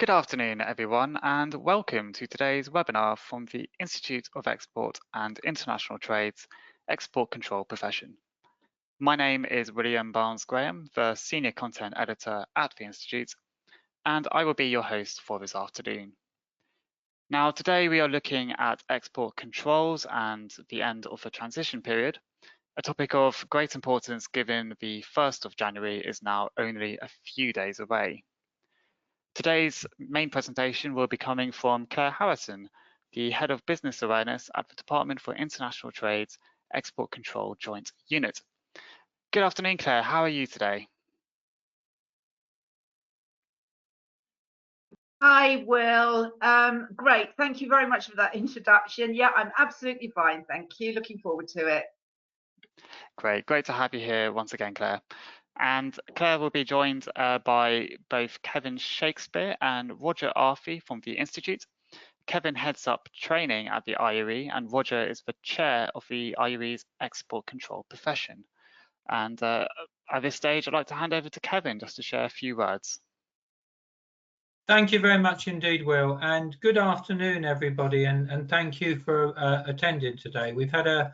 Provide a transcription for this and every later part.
Good afternoon, everyone, and welcome to today's webinar from the Institute of Export and International Trade's Export Control Profession. My name is William Barnes-Graham, the Senior Content Editor at the Institute, and I will be your host for this afternoon. Now, today we are looking at export controls and the end of the transition period, a topic of great importance given the 1st of January is now only a few days away. Today's main presentation will be coming from Claire Harrison, the Head of Business Awareness at the Department for International Trade's Export Control Joint Unit. Good afternoon, Claire. How are you today? Hi, Will. Great. Thank you very much for that introduction. Yeah, I'm absolutely fine. Thank you. Looking forward to it. Great to have you here once again, Claire. And Claire will be joined by both Kevin Shakespeare and Roger Arthey from the Institute. Kevin heads up training at the IUE and Roger is the chair of the IUE's export control profession. And at this stage, I'd like to hand over to Kevin just to share a few words. Thank you very much indeed, Will, and good afternoon, everybody, and thank you for attending today. We've had a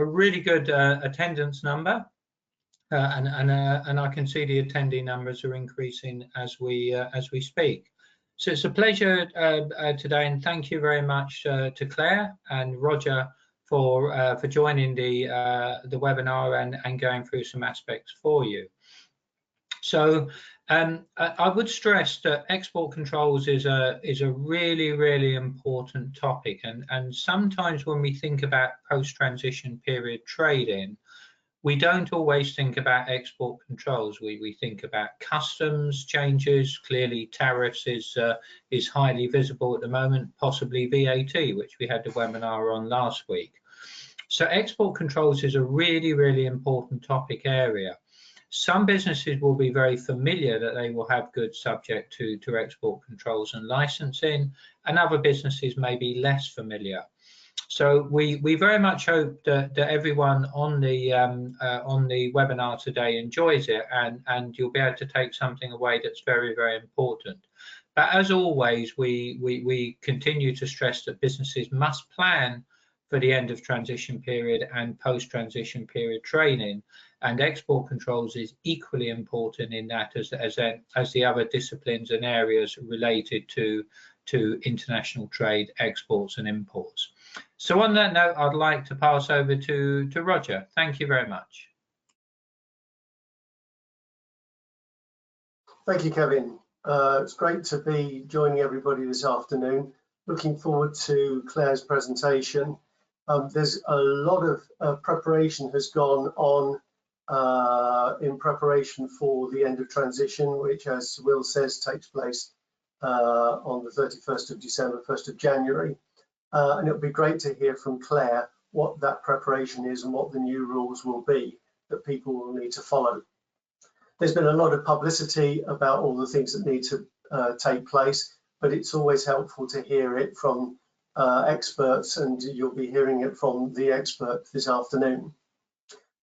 really good attendance number, and I can see the attendee numbers are increasing as we speak. So it's a pleasure today, and thank you very much to Claire and Roger for joining the webinar and going through some aspects for you. So I would stress that export controls is a really important topic, and sometimes when we think about post-transition period trading, we don't always think about export controls. We think about customs changes. Clearly, tariffs is highly visible at the moment, possibly VAT, which we had the webinar on last week. So export controls is a really important topic area. Some businesses will be very familiar that they will have goods subject to export controls and licensing, and other businesses may be less familiar. So we very much hope that everyone on the webinar today enjoys it, and you'll be able to take something away that's very important. But as always, we continue to stress that businesses must plan for the end of transition period and post-transition period training, and export controls is equally important in that as the other disciplines and areas related to international trade, exports and imports. So on that note, I'd like to pass over to Roger. Thank you very much. Thank you, Kevin. It's great to be joining everybody this afternoon. Looking forward to Claire's presentation. There's a lot of preparation has gone on in preparation for the end of transition, which, as Will says, takes place on the 31st of December, 1st of January. And it'll be great to hear from Claire what that preparation is and what the new rules will be that people will need to follow. There's been a lot of publicity about all the things that need to take place, but it's always helpful to hear it from experts, and you'll be hearing it from the expert this afternoon.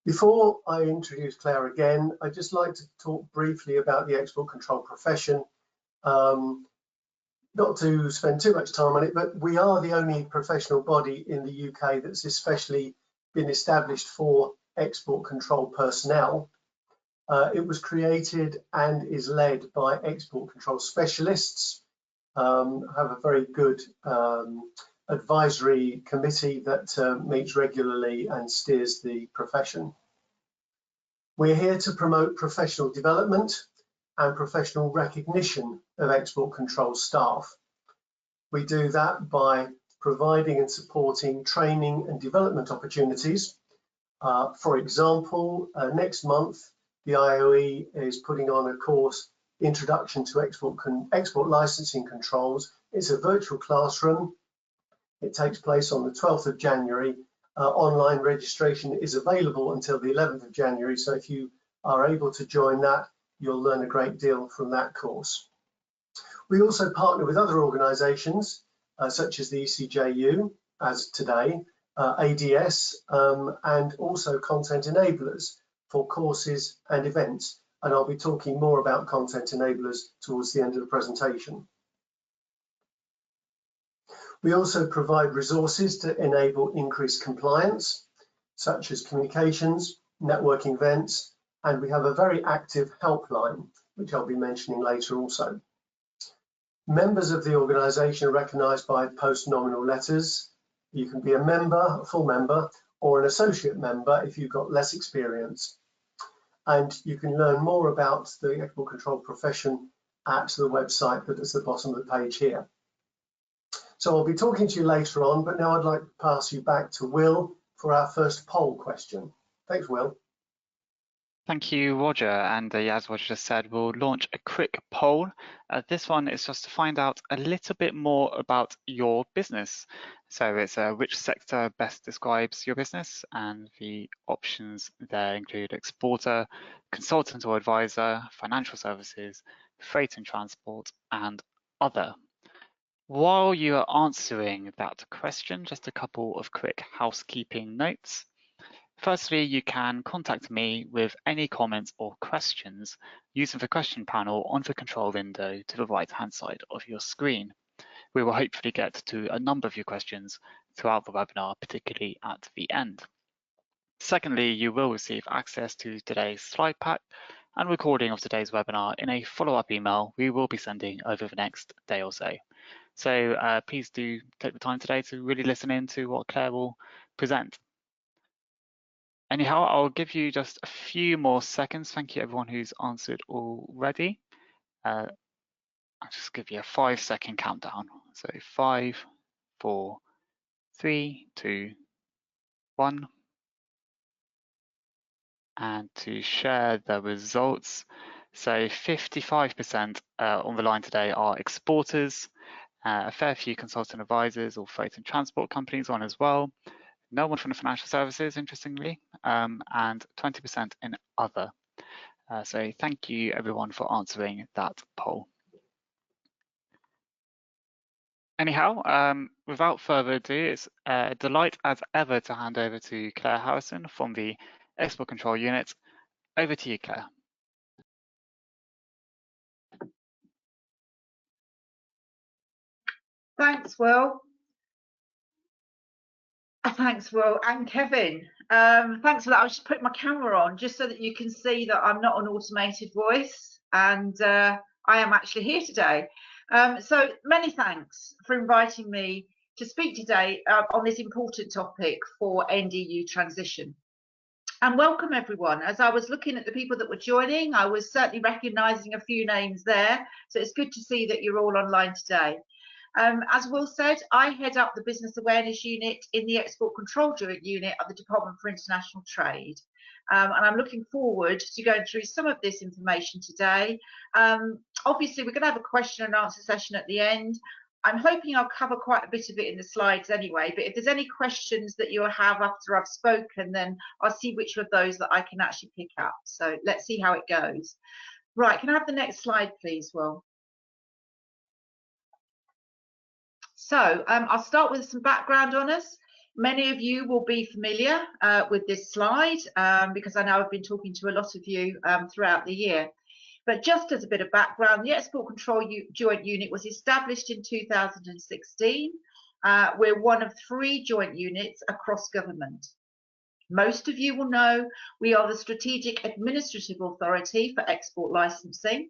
Before I introduce Claire again, I'd just like to talk briefly about the export control profession. Not to spend too much time on it, but we are the only professional body in the UK that's especially been established for export control personnel. It was created and is led by export control specialists. Have a very good advisory committee that meets regularly and steers the profession. We're here to promote professional development and professional recognition of export control staff. We do that by providing and supporting training and development opportunities. For example, next month, the IOE is putting on a course, Introduction to Export Licensing Controls. It's a virtual classroom. It takes place on the 12th of January. Online registration is available until the 11th of January. So if you are able to join that, you'll learn a great deal from that course. We also partner with other organisations such as the ECJU, as today, ADS, and also content enablers for courses and events. And I'll be talking more about content enablers towards the end of the presentation. We also provide resources to enable increased compliance, such as communications, networking events, and we have a very active helpline, which I'll be mentioning later also. Members of the organisation are recognised by post-nominal letters. You can be a member, a full member, or an associate member if you've got less experience. And you can learn more about the export control profession at the website that is at the bottom of the page here. So I'll be talking to you later on, but now I'd like to pass you back to Will for our first poll question. Thanks, Will. Thank you, Roger. And as Roger just said, we'll launch a quick poll. This one is just to find out a little bit more about your business. So it's which sector best describes your business, and the options there include exporter, consultant or advisor, financial services, freight and transport, and other. While you are answering that question, just a couple of quick housekeeping notes. Firstly, you can contact me with any comments or questions using the question panel on the control window to the right-hand side of your screen. We will hopefully get to a number of your questions throughout the webinar, particularly at the end. Secondly, you will receive access to today's slide pack and recording of today's webinar in a follow-up email we will be sending over the next day or so. So please do take the time today to really listen in to what Claire will present. Anyhow, I'll give you just a few more seconds. Thank you everyone who's answered already. I'll just give you a 5-second countdown. So 5, 4, 3, 2, 1. And to share the results, so 55% on the line today are exporters, a fair few consultant advisors or freight and transport companies on as well. No one from the financial services, interestingly, and 20% in other. So thank you everyone for answering that poll. Anyhow, without further ado, it's a delight as ever to hand over to Claire Harrison from the Export Control Unit. Over to you, Claire. Thanks, Will. Thanks, Will, and Kevin. Thanks for that. I was just putting my camera on just so that you can see that I'm not an automated voice, and I am actually here today. So many thanks for inviting me to speak today on this important topic for NDU transition. And welcome everyone. As I was looking at the people that were joining, I was certainly recognising a few names there. So it's good to see that you're all online today. As Will said, I head up the Business Awareness Unit in the Export Control Unit of the Department for International Trade. And I'm looking forward to going through some of this information today. Obviously, we're going to have a question and answer session at the end. I'm hoping I'll cover quite a bit of it in the slides anyway, but if there's any questions that you'll have after I've spoken, then I'll see which of those that I can actually pick up. So let's see how it goes. Right, can I have the next slide, please, Will? So I'll start with some background on us. Many of you will be familiar with this slide because I know I've been talking to a lot of you throughout the year. But just as a bit of background, the Export Control Joint Unit was established in 2016. We're one of 3 joint units across government. Most of you will know we are the Strategic Administrative Authority for Export Licensing,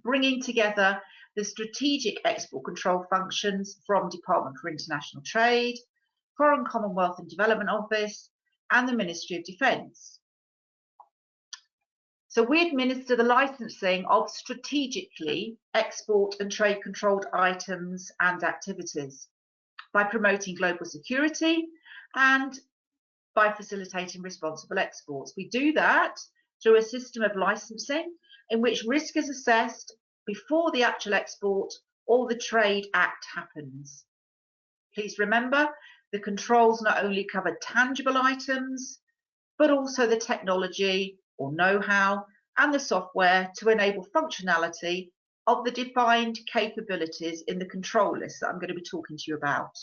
bringing together the strategic export control functions from Department for International Trade, Foreign Commonwealth and Development Office, and the Ministry of Defence. So we administer the licensing of strategically export and trade controlled items and activities by promoting global security and by facilitating responsible exports. We do that through a system of licensing in which risk is assessed before the actual export or the trade act happens. Please remember, the controls not only cover tangible items, but also the technology or know-how and the software to enable functionality of the defined capabilities in the control list that I'm going to be talking to you about.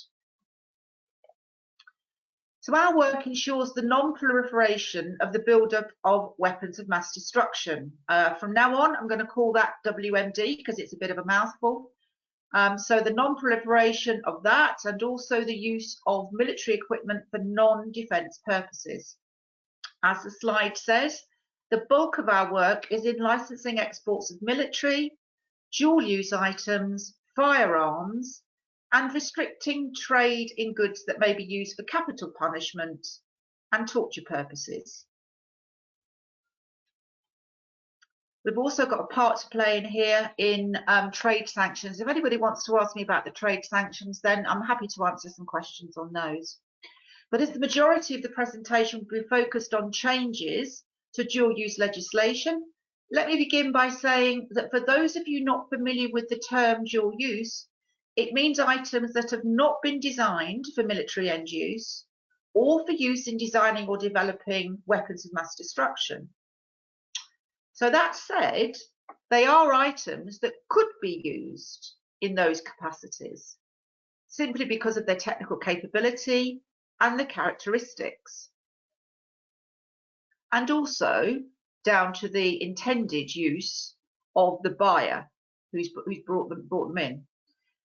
So our work ensures the non-proliferation of the build-up of weapons of mass destruction. From now on, I'm going to call that WMD because it's a bit of a mouthful. So the non-proliferation of that, and also the use of military equipment for non-defence purposes. As the slide says, the bulk of our work is in licensing exports of military, dual-use items, firearms, and restricting trade in goods that may be used for capital punishment and torture purposes. We've also got a part to play in here in trade sanctions. If anybody wants to ask me about the trade sanctions, then I'm happy to answer some questions on those. But as the majority of the presentation will be focused on changes to dual-use legislation, let me begin by saying that for those of you not familiar with the term dual-use, it means items that have not been designed for military end use or for use in designing or developing weapons of mass destruction. So that said, they are items that could be used in those capacities simply because of their technical capability and the characteristics, and also down to the intended use of the buyer who's brought them in.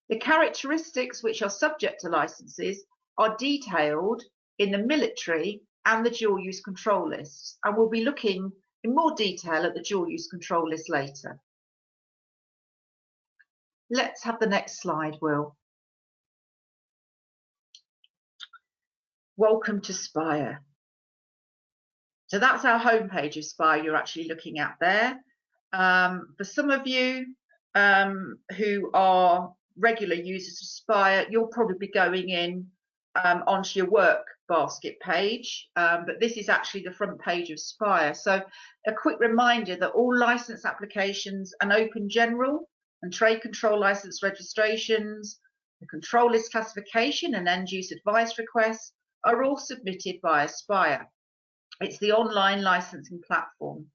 The characteristics which are subject to licenses are detailed in the military and the dual use control lists, and we'll be looking in more detail at the dual use control list later. Let's have the next slide, Will. Welcome to Spire. So that's our homepage of Spire you're actually looking at there. For some of you who are regular users of Spire, you'll probably be going in onto your work basket page, but this is actually the front page of Spire. So a quick reminder that all license applications and open general and trade control license registrations, the control list classification and end use advice requests are all submitted via Spire. It's the online licensing platform.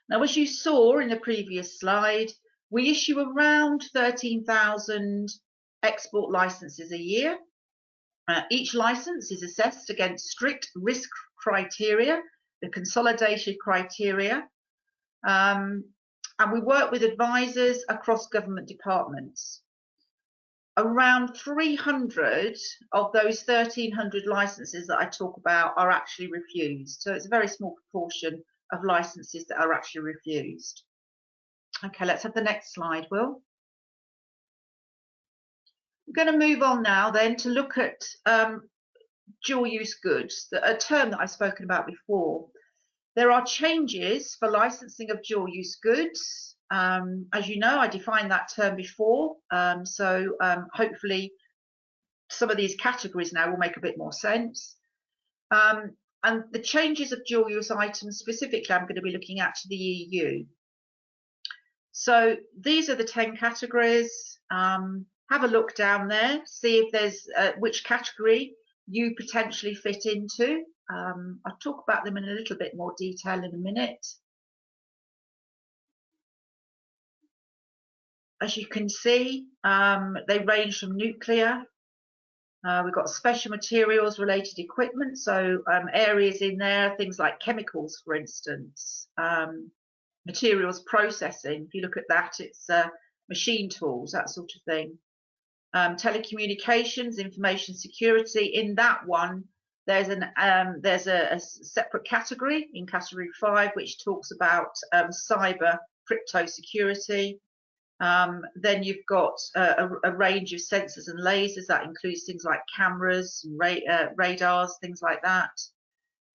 Now, as you saw in the previous slide, we issue around 13,000 export licenses a year. Each license is assessed against strict risk criteria, the consolidated criteria, and we work with advisors across government departments. Around 300 of those 1,300 licenses that I talk about are actually refused. So it's a very small proportion of licenses that are actually refused. Okay, let's have the next slide, Will. We're going to move on now then to look at dual use goods, a term that I've spoken about before. There are changes for licensing of dual use goods. As you know, I defined that term before, so hopefully some of these categories now will make a bit more sense. And the changes of dual use items specifically I'm going to be looking at to the EU. So these are the 10 categories. Have a look down there, see if there's which category you potentially fit into. I'll talk about them in a little bit more detail in a minute. As you can see, they range from nuclear. We've got special materials related equipment, so areas in there, things like chemicals, for instance, materials processing. If you look at that, it's machine tools, that sort of thing. Telecommunications, information security. In that one, there's a separate category in category 5, which talks about cyber crypto security. Then you've got a range of sensors and lasers that includes things like cameras, radars, things like that.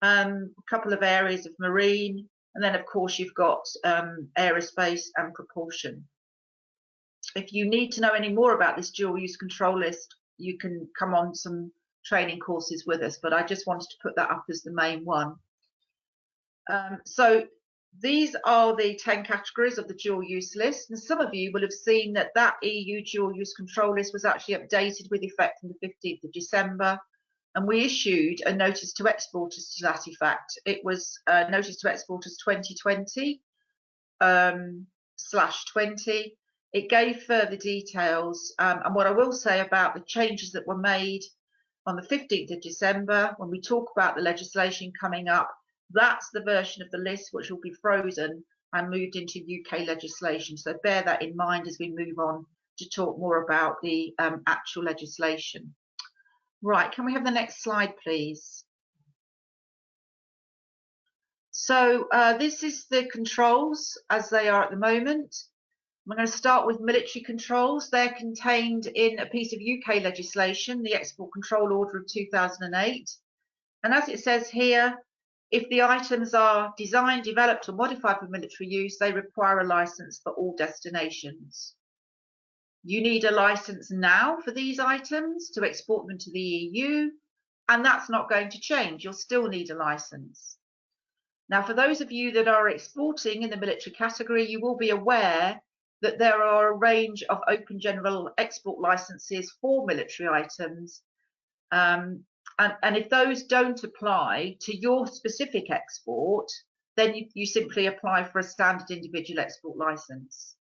A couple of areas of marine, and then of course you've got aerospace and propulsion. If you need to know any more about this dual use control list, you can come on some training courses with us, but I just wanted to put that up as the main one. So these are the 10 categories of the dual use list, and some of you will have seen that that EU dual use control list was actually updated with effect on the 15th of December, and we issued a notice to exporters to that effect. It was notice to exporters 2020/20. It gave further details, and what I will say about the changes that were made on the 15th of December, when we talk about the legislation coming up, that's the version of the list which will be frozen and moved into UK legislation. So bear that in mind as we move on to talk more about the actual legislation. Right, can we have the next slide, please? So this is the controls as they are at the moment. I'm going to start with military controls. They're contained in a piece of UK legislation, the Export Control Order of 2008. And as it says here, if the items are designed, developed or modified for military use, they require a license for all destinations. You need a license now for these items to export them to the EU, and that's not going to change. You'll still need a license. Now, for those of you that are exporting in the military category, you will be aware that there are a range of open general export licenses for military items. And if those don't apply to your specific export, then you simply apply for a standard individual export license.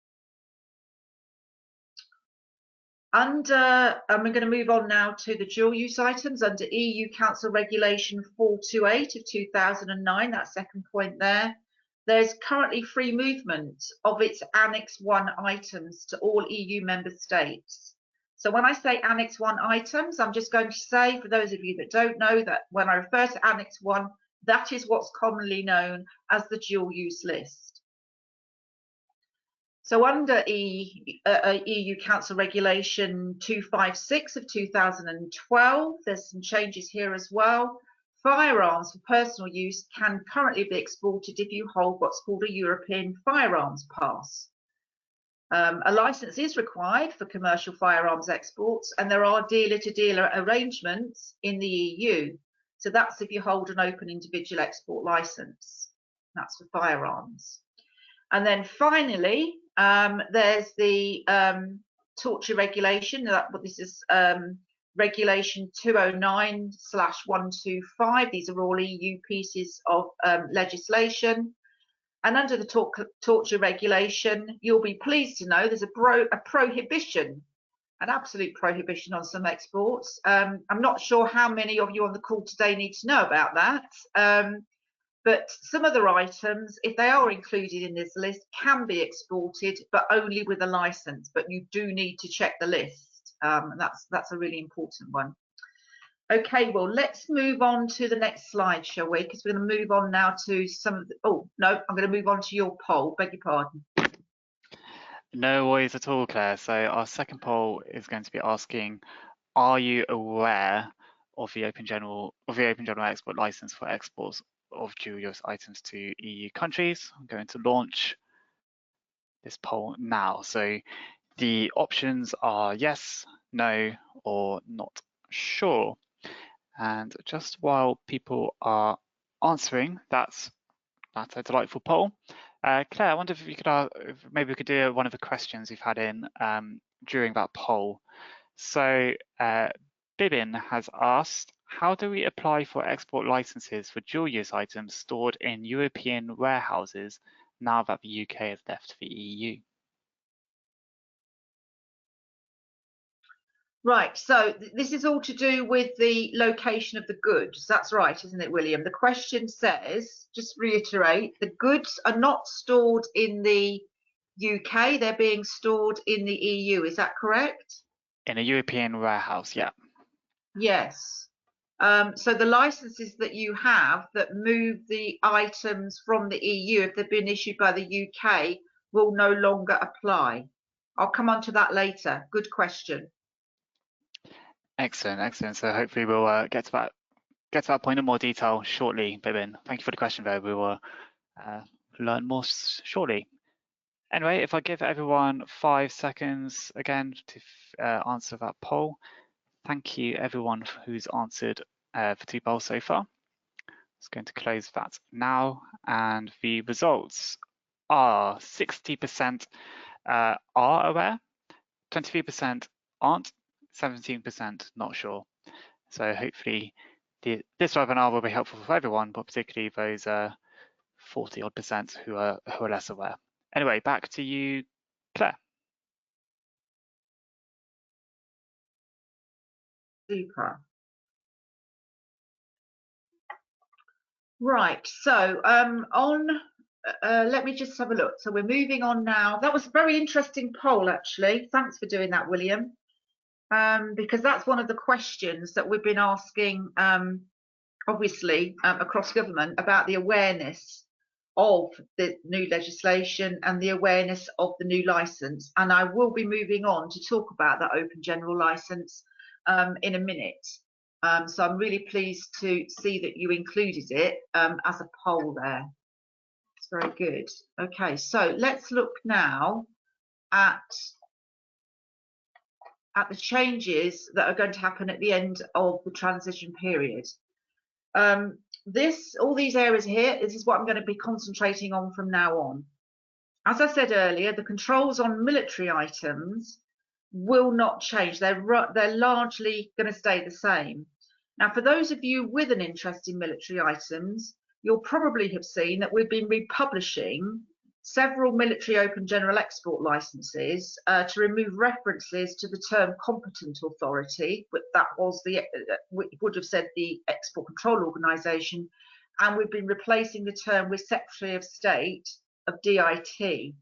I'm going to move on now to the dual use items under EU Council Regulation 428 of 2009, that second point there. There's currently free movement of its Annex 1 items to all EU member states. So when I say Annex 1 items, I'm just going to say, for those of you that don't know, that when I refer to Annex 1, that is what's commonly known as the dual use list. So under EU Council Regulation 256 of 2012, there's some changes here as well. Firearms for personal use can currently be exported if you hold what's called a European Firearms Pass. A license is required for commercial firearms exports, and there are dealer-to-dealer arrangements in the EU. So that's if you hold an open individual export license. That's for firearms. And then finally, there's the torture regulation. This is Regulation 209/125. These are all EU pieces of legislation. And under the torture regulation, you'll be pleased to know there's a prohibition, an absolute prohibition on some exports. I'm not sure how many of you on the call today need to know about that. But some other items, if they are included in this list, can be exported, but only with a license. But you do need to check the list. And that's a really important one. Okay, well, let's move on to the next slide, shall we? Because we're going to move on now to some of the... Oh, no, I'm going to move on to your poll. Beg your pardon. No worries at all, Claire. So our second poll is going to be asking, are you aware of the open general export license for exports of dual use items to EU countries? I'm going to launch this poll now. So the options are yes, no, or not sure. And just while people are answering, that's a delightful poll. Claire, I wonder if you could maybe we could do one of the questions you've had in during that poll. So Bibin has asked, how do we apply for export licenses for dual use items stored in European warehouses now that the UK has left the EU? Right, so this is all to do with the location of the goods. That's right, isn't it, William? The question says, just reiterate, the goods are not stored in the UK, they're being stored in the EU. Is that correct? In a European warehouse, yeah. Yes. So the licenses that you have that move the items from the EU, if they've been issued by the UK, will no longer apply. I'll come on to that later. Good question. Excellent, excellent. So hopefully we'll get to that point in more detail shortly, Bibin. Thank you for the question, though. We will learn more shortly. Anyway, if I give everyone 5 seconds again to answer that poll. Thank you, everyone who's answered for 2 polls so far. Just going to close that now, and the results are 60% are aware, 23% aren't, 17% not sure. So hopefully this webinar will be helpful for everyone, but particularly those 40-odd% who are less aware. Anyway, back to you, Claire. Super. Right, so on let me just have a look. So we're moving on now. That was a very interesting poll, actually. Thanks for doing that, William. Because that's one of the questions that we've been asking, obviously, across government about the awareness of the new legislation and the awareness of the new licence. And I will be moving on to talk about that open general licence in a minute. So I'm really pleased to see that you included it as a poll there. It's very good. Okay, so let's look now at the changes that are going to happen at the end of the transition period. All these areas here, this is what I'm going to be concentrating on from now on. As I said earlier, the controls on military items will not change. They're largely going to stay the same. Now, for those of you with an interest in military items, you'll probably have seen that we've been republishing several military open general export licenses to remove references to the term competent authority, but that was would have said the Export Control Organisation, and we've been replacing the term with Secretary of State of DIT.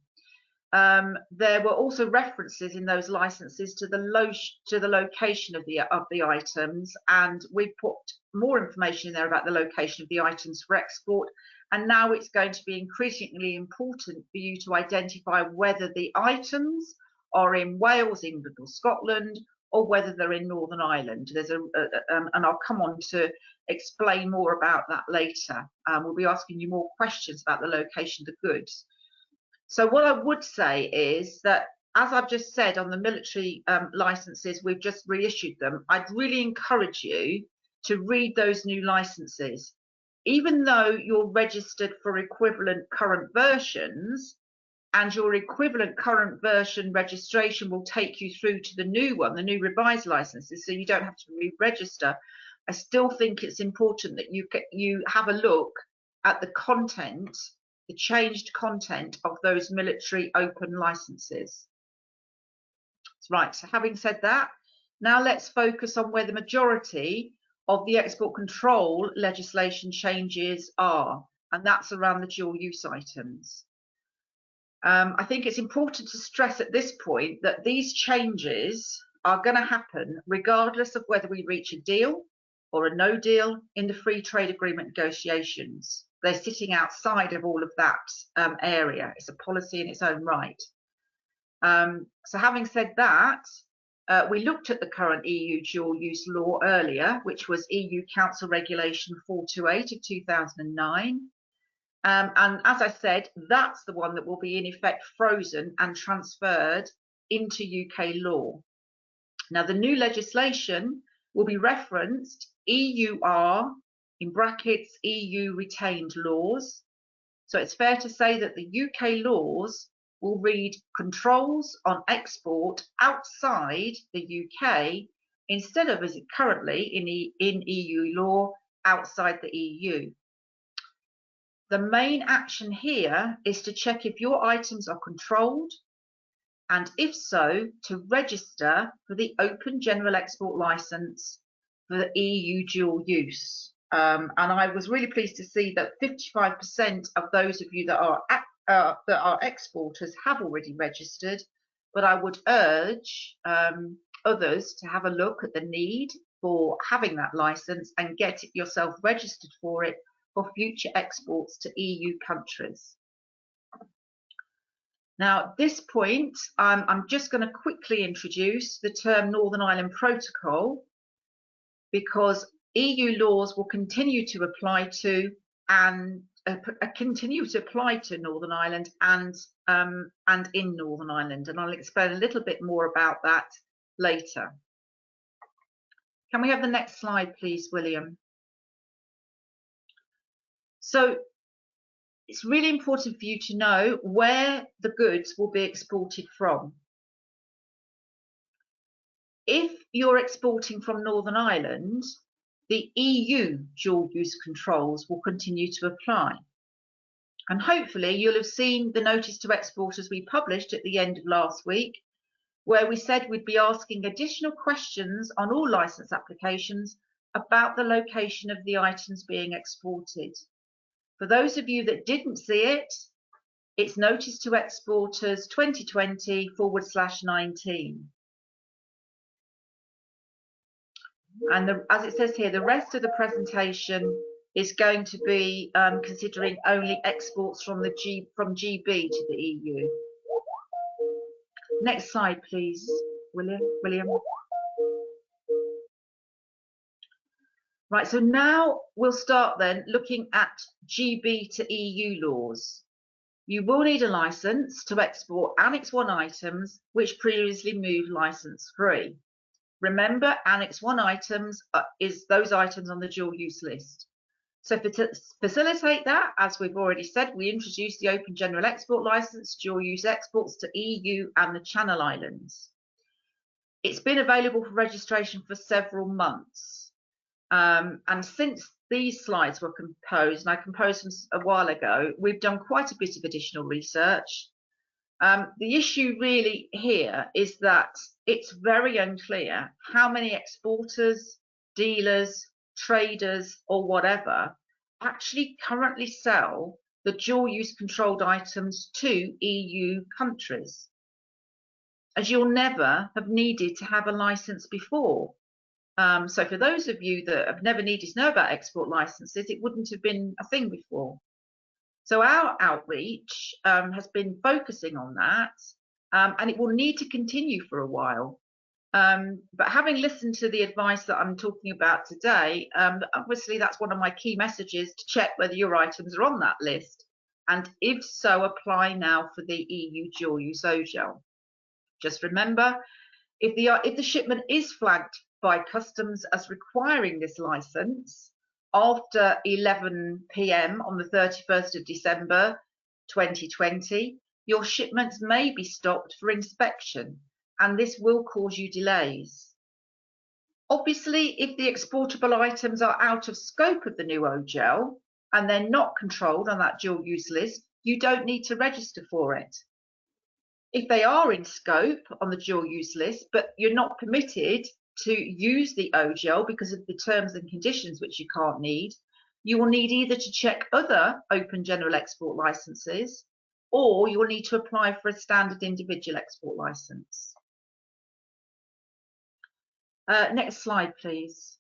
There were also references in those licenses to the location of the items, and we put more information in there about the location of the items for export. And now it's going to be increasingly important for you to identify whether the items are in Wales, England or Scotland, or whether they're in Northern Ireland. There's and I'll come on to explain more about that later. We'll be asking you more questions about the location of the goods. So what I would say is that, as I've just said on the military licenses, we've just reissued them. I'd really encourage you to read those new licenses. Even though you're registered for equivalent current versions, and your equivalent current version registration will take you through to the new one, the new revised licenses, so you don't have to re-register, I still think it's important that you have a look at the content, the changed content of those military open licenses. Right, so having said that, now let's focus on where the majority of the export control legislation changes are, and that's around the dual use items. I think it's important to stress at this point that these changes are going to happen regardless of whether we reach a deal or a no deal in the free trade agreement negotiations. They're sitting outside of all of that area. It's a policy in its own right. So having said that, we looked at the current EU dual use law earlier, which was EU Council Regulation 428 of 2009. And as I said, that's the one that will be in effect frozen and transferred into UK law. Now, the new legislation will be referenced EUR, in brackets, EU retained laws. So it's fair to say that the UK laws will read controls on export outside the UK instead of, as it currently in EU law, outside the EU. The main action here is to check if your items are controlled, and if so, to register for the Open General Export Licence for the EU dual use. And I was really pleased to see that 55% of those of you that are exporters have already registered, but I would urge others to have a look at the need for having that licence and get yourself registered for it for future exports to EU countries. Now, at this point, I'm just going to quickly introduce the term Northern Ireland Protocol, because EU laws will continue to apply to Northern Ireland and in Northern Ireland, and I'll explain a little bit more about that later. Can we have the next slide, please, William? So it's really important for you to know where the goods will be exported from. If you're exporting from Northern Ireland, the EU dual use controls will continue to apply. And hopefully you'll have seen the notice to exporters we published at the end of last week, where we said we'd be asking additional questions on all licence applications about the location of the items being exported. For those of you that didn't see it, it's Notice to Exporters 2020/19. And as it says here, the rest of the presentation is going to be considering only exports from GB to the EU. Next slide, please, William. Right, so now we'll start then looking at GB to EU laws. You will need a license to export Annex 1 items which previously moved license free. Remember, Annex 1 items is those items on the dual use list. So to facilitate that, as we've already said, we introduced the Open General Export License, dual use exports to EU and the Channel Islands. It's been available for registration for several months. And since these slides were composed, and I composed them a while ago, we've done quite a bit of additional research. The issue really here is that it's very unclear how many exporters, dealers, traders, or whatever actually currently sell the dual use controlled items to EU countries, as you'll never have needed to have a license before. So for those of you that have never needed to know about export licenses, it wouldn't have been a thing before. So our outreach has been focusing on that, and it will need to continue for a while. But having listened to the advice that I'm talking about today, obviously that's one of my key messages, to check whether your items are on that list, and if so, apply now for the EU dual use OGEL. Just remember, if the shipment is flagged by customs as requiring this license after 11 PM on the 31st of December 2020, your shipments may be stopped for inspection, and this will cause you delays. Obviously, if the exportable items are out of scope of the new OGEL and they're not controlled on that dual use list, you don't need to register for it. If they are in scope on the dual use list, but you're not permitted to use the OGEL because of the terms and conditions which you can't need, you will need either to check other open general export licenses, or you will need to apply for a standard individual export license. Next slide, please.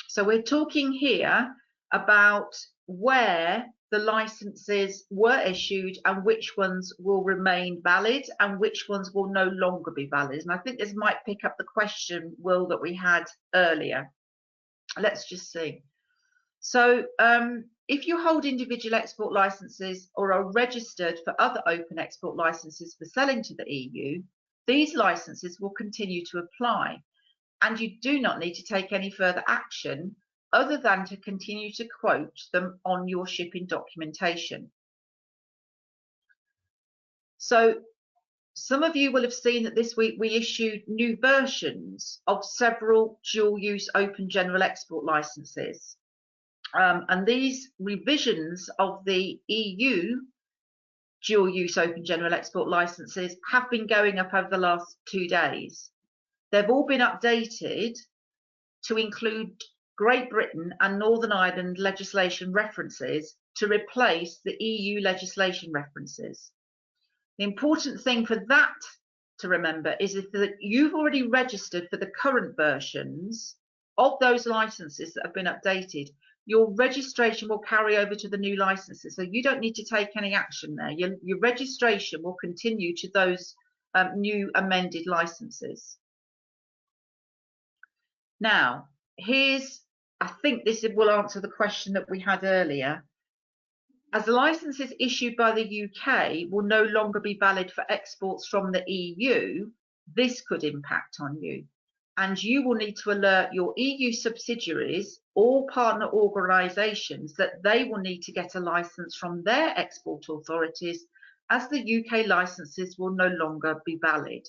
So we're talking here about where the licenses were issued and which ones will remain valid and which ones will no longer be valid. And I think this might pick up the question, Will, that we had earlier. Let's just see. So if you hold individual export licenses or are registered for other open export licenses for selling to the EU, these licenses will continue to apply, and you do not need to take any further action other than to continue to quote them on your shipping documentation. So some of you will have seen that this week we issued new versions of several dual-use open general export licenses. And these revisions of the EU dual-use open general export licenses have been going up over the last 2 days. They've all been updated to include Great Britain and Northern Ireland legislation references to replace the EU legislation references. The important thing for that to remember is that you've already registered for the current versions of those licenses that have been updated. Your registration will carry over to the new licenses, so you don't need to take any action there. Your registration will continue to those new amended licenses. Now, I think this will answer the question that we had earlier. As licenses issued by the UK will no longer be valid for exports from the EU, this could impact on you. And you will need to alert your EU subsidiaries or partner organisations that they will need to get a licence from their export authorities, as the UK licences will no longer be valid.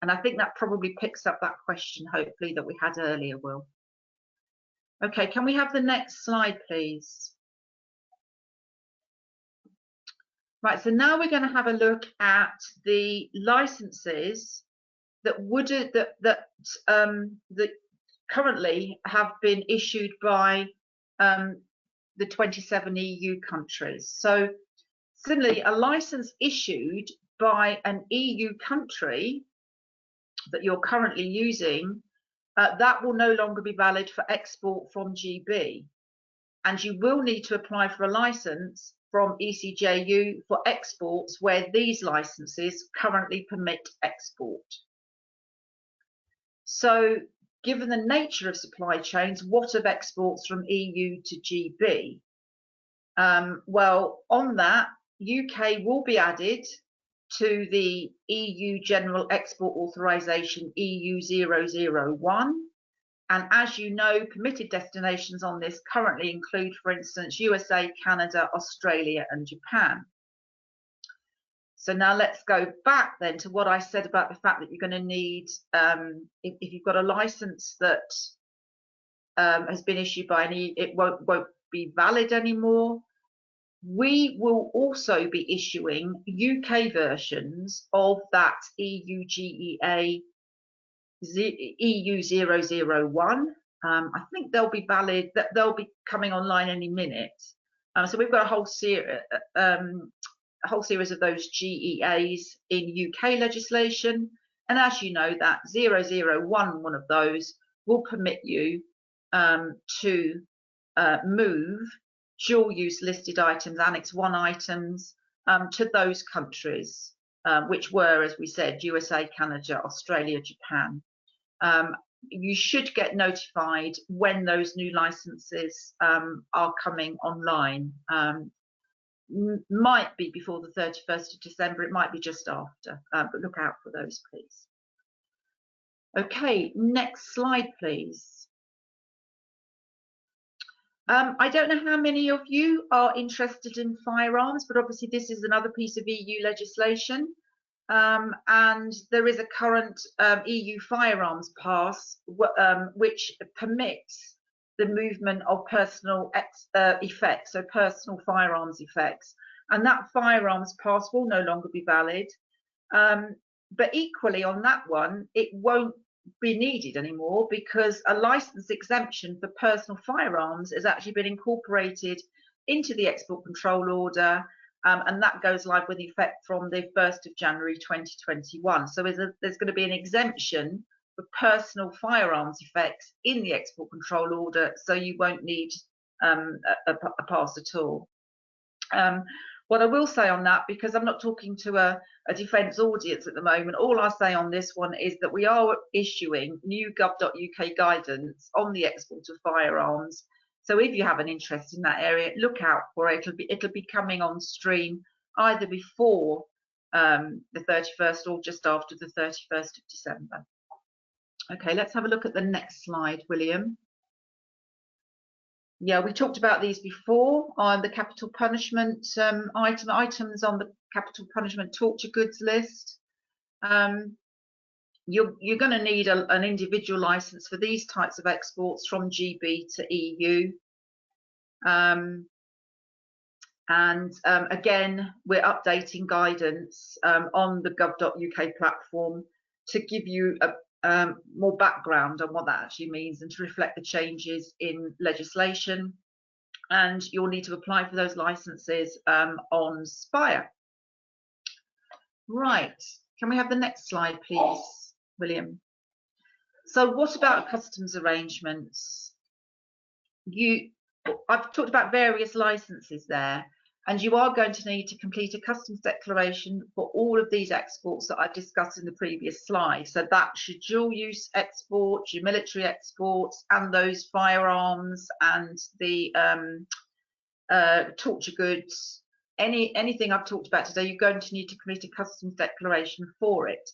And I think that probably picks up that question, hopefully, that we had earlier, Will. Okay, can we have the next slide, please? Right, so now we're going to have a look at the licenses that currently have been issued by the 27 EU countries. So similarly, a license issued by an EU country that you're currently using, that will no longer be valid for export from GB. And you will need to apply for a license from ECJU for exports where these licenses currently permit export. So given the nature of supply chains, what of exports from EU to GB? Well, on that, UK will be added to the EU General Export Authorization EU 001. And as you know, permitted destinations on this currently include, for instance, USA, Canada, Australia, and Japan. So now let's go back then to what I said about the fact that you're going to need, if you've got a license that has been issued by an EU, it won't be valid anymore. We will also be issuing UK versions of that EU GEA EU 001. I think they'll be valid, they'll be coming online any minute. So we've got a whole series of those GEAs in UK legislation. And as you know, that 001, one of those, will permit you to move dual-use listed items, Annex 1 items, to those countries, which were, as we said, USA, Canada, Australia, Japan. You should get notified when those new licenses are coming online. Might be before the 31st of December, it might be just after, but look out for those, please. Okay, next slide, please. I don't know how many of you are interested in firearms, but obviously this is another piece of EU legislation. And there is a current EU firearms pass which permits the movement of personal effects, so personal firearms effects. And that firearms pass will no longer be valid. But equally on that one, it won't be needed anymore because a license exemption for personal firearms has actually been incorporated into the export control order, and that goes live with effect from the 1st of January 2021. So there's going to be an exemption for personal firearms effects in the export control order, so you won't need a pass at all. What I will say on that, because I'm not talking to a defence audience at the moment, all I'll say on this one is that we are issuing new gov.uk guidance on the export of firearms. So if you have an interest in that area, look out for it. It'll be coming on stream either before the 31st or just after the 31st of December. Okay, let's have a look at the next slide, William. Yeah, we talked about these before on the capital punishment items on the capital punishment torture goods list. You're going to need an individual license for these types of exports from GB to EU. Again, we're updating guidance on the gov.uk platform to give you more background on what that actually means and to reflect the changes in legislation. And you'll need to apply for those licenses on Spire. Right, can we have the next slide, please, William? So what about customs arrangements? I've talked about various licenses there, and you are going to need to complete a customs declaration for all of these exports that I've discussed in the previous slide. So that's your dual-use exports, your military exports, and those firearms and the torture goods. Anything I've talked about today, you're going to need to complete a customs declaration for it.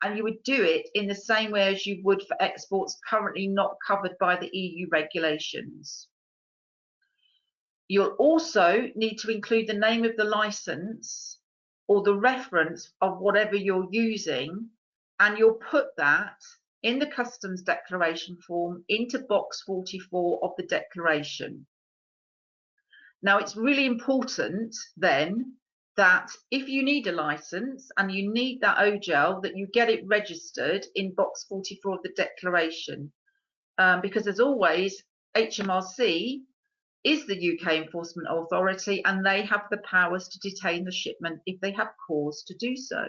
And you would do it in the same way as you would for exports currently not covered by the EU regulations. You'll also need to include the name of the license or the reference of whatever you're using, and you'll put that in the customs declaration form into box 44 of the declaration. Now, it's really important then that if you need a license and you need that OGEL, that you get it registered in box 44 of the declaration, because as always, HMRC is the UK Enforcement Authority, and they have the powers to detain the shipment if they have cause to do so.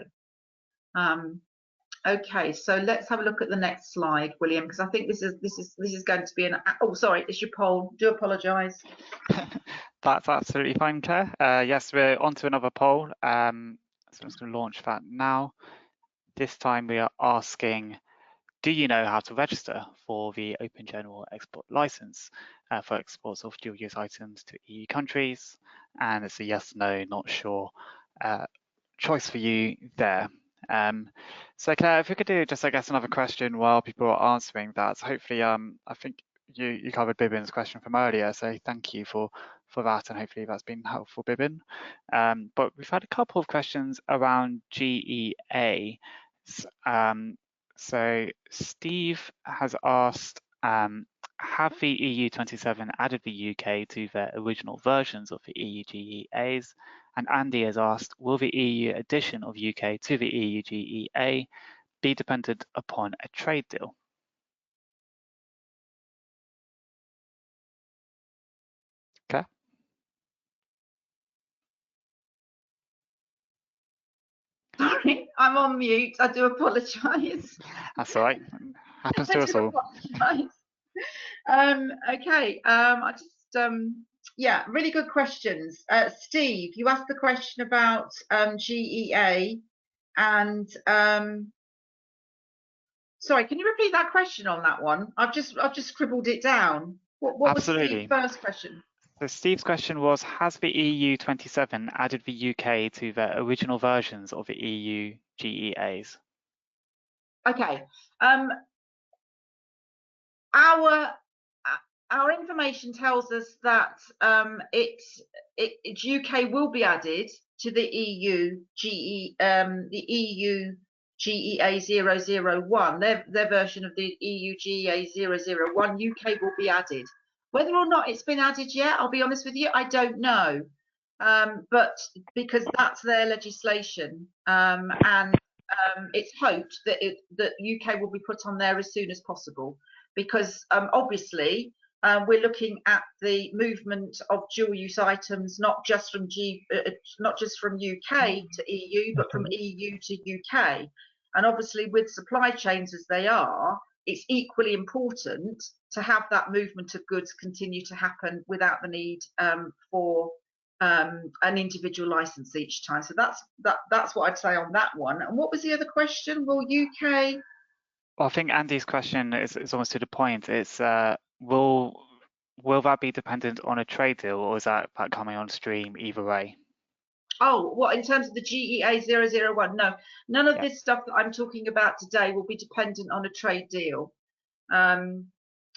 Okay, so let's have a look at the next slide, William, because I think this is going to be an. Oh, sorry, it's your poll. Do apologise. That's absolutely fine, Claire. Yes, we're on to another poll. So I'm just going to launch that now. This time we are asking, do you know how to register for the Open General Export License for exports of dual-use items to EU countries? And it's a yes, no, not sure choice for you there. So Claire, if we could do just, I guess, another question while people are answering that. So hopefully, I think you covered Bibin's question from earlier, so thank you for that, and hopefully that's been helpful, Bibin. But we've had a couple of questions around GEA. So Steve has asked, have the EU27 added the UK to their original versions of the EU GEAs? And Andy has asked, will the EU addition of UK to the EU GEA be dependent upon a trade deal? Okay. Sorry, I'm on mute. I do apologise. That's all right. Happens to us all. Okay. I just yeah, really good questions. Steve, you asked the question about GEA, and sorry, can you repeat that question on that one? I've just scribbled it down. What was Steve's first question? So Steve's question was, has the EU27 added the UK to their original versions of the EU GEAs? Okay. Our information tells us that UK will be added to the EU GEA 001, their version of the EU GEA 001. UK will be added. Whether or not it's been added yet, I'll be honest with you, I don't know. But because that's their legislation, and it's hoped that that UK will be put on there as soon as possible, because obviously we're looking at the movement of dual-use items, not just from UK to EU, but from EU to UK. And obviously, with supply chains as they are, it's equally important to have that movement of goods continue to happen without the need for an individual license each time. So that's what I'd say on that one. And what was the other question? Will UK? Well, I think Andy's question is almost to the point. It's will that be dependent on a trade deal, or is that coming on stream either way? Oh, what, in terms of the GEA 001? No, none of this stuff that I'm talking about today will be dependent on a trade deal.